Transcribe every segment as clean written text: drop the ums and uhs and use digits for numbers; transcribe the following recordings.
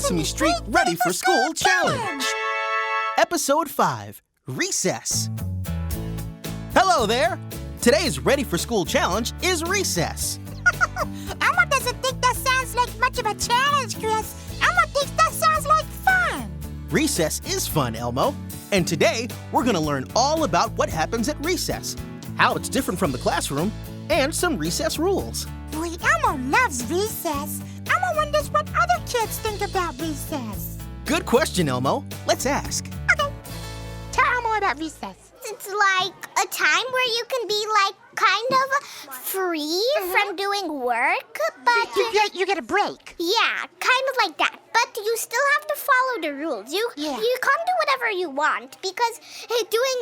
Sesame Street Ready for School Challenge. Episode 5, Recess. Hello there. Today's Ready for School Challenge is recess. Elmo doesn't think that sounds like much of a challenge, Chris. Elmo thinks that sounds like fun. Recess is fun, Elmo. And today, we're going to learn all about what happens at recess, how it's different from the classroom, and some recess rules. Boy, Elmo loves recess. Elmo wonders what other kids think about recess. Good question, Elmo. Let's ask. Okay. Tell Elmo about recess. It's like a time where you can be like kind of free from doing work, but You get a break. yeah, kind of like that. But you still have to follow the rules. You can't do whatever you want because doing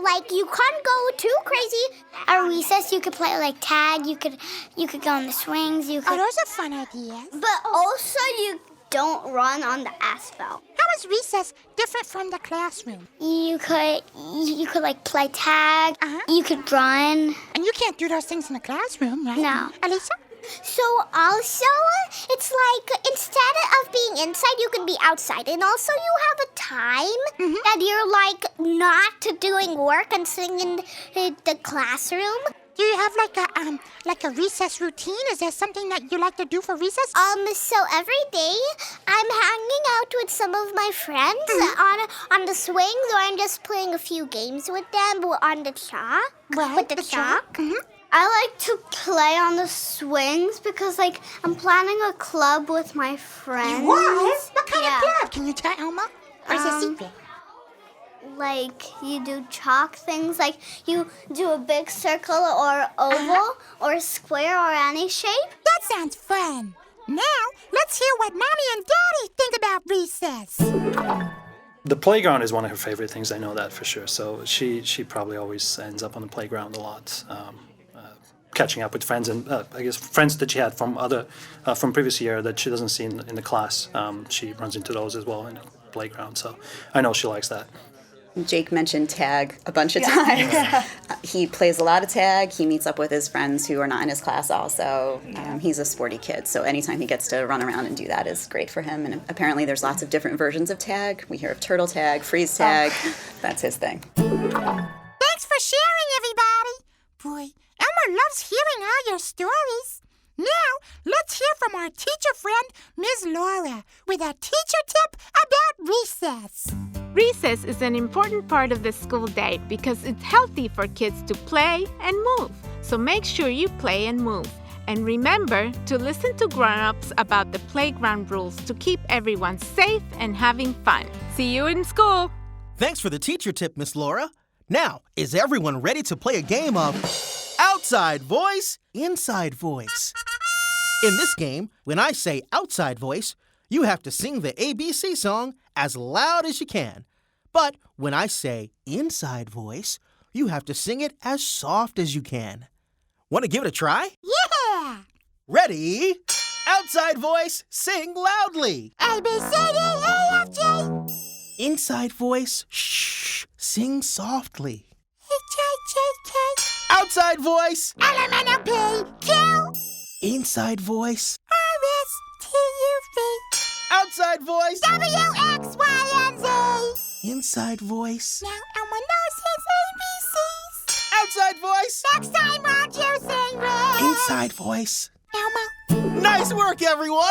like you can't go too crazy. At recess, you could play like tag. You could go on the swings. You Oh, could, those are fun ideas. but also you don't run on the asphalt. How is recess different from the classroom? You could like play tag. You could run. And you can't do those things in the classroom, right? No. Alisa? So also, it's like instead of being inside, you can be outside. And also you have a time that you're like not doing work and sitting in the classroom. Do you have like a recess routine? Is there something that you like to do for recess? So every day I'm hanging out with some of my friends on the swings, or I'm just playing a few games with them on the chalk. Right, With the chalk. I like to play on the swings because, like, I'm planning a club with my friends. What? What kind of club? Can you tell Elmo? Or is it a secret? Like, you do chalk things, like you do a big circle or oval or square or any shape. That sounds fun. Now, let's hear what Mommy and Daddy think about recess. The playground is one of her favorite things. I know that for sure. So she probably always ends up on the playground a lot, catching up with friends and I guess friends that she had from from previous year that she doesn't see in the class. She runs into those as well in the playground. So I know she likes that. Jake mentioned tag a bunch of times. He plays a lot of tag. He meets up with his friends who are not in his class also. He's a sporty kid, so anytime he gets to run around and do that is great for him. And apparently there's lots of different versions of tag. We hear of turtle tag, freeze tag. That's his thing. Thanks for sharing, everybody. Boy, Elmo loves hearing all your stories. Now, let's hear from our teacher friend, Ms. Laura, with a teacher tip about recess. Recess is an important part of the school day because it's healthy for kids to play and move. So make sure you play and move. And remember to listen to grown-ups about the playground rules to keep everyone safe and having fun. See you in school. Thanks for the teacher tip, Miss Laura. Now, is everyone ready to play a game of outside voice, inside voice? In this game, when I say outside voice, you have to sing the ABC song as loud as you can. But when I say inside voice, you have to sing it as soft as you can. Want to give it a try? Yeah! Ready? Outside voice, sing loudly. A, B, C, D, E, F, G. Inside voice, shh, sing softly. H, I, J, K. Outside voice, L, M, N, O, P, Q. inside voice, R, S, T, U, V. outside voice, W, X, Y, and Z. inside voice, Now Elmo knows his ABCs. outside voice, Next time, won't you sing with inside voice. Elmo? Nice work, everyone!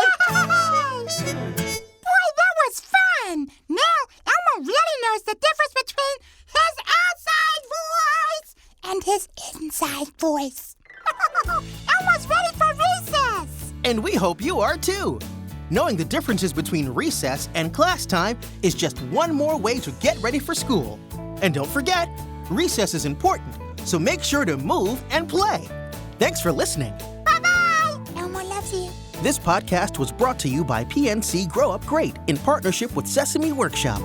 Boy, that was fun. Now Elmo really knows the difference between his outside voice and his inside voice. Elmo's ready for recess. And we hope you are too. Knowing the differences between recess and class time is just one more way to get ready for school. And don't forget, recess is important, so make sure to move and play. Thanks for listening. Bye-bye. Elmo loves you. This podcast was brought to you by PNC Grow Up Great in partnership with Sesame Workshop.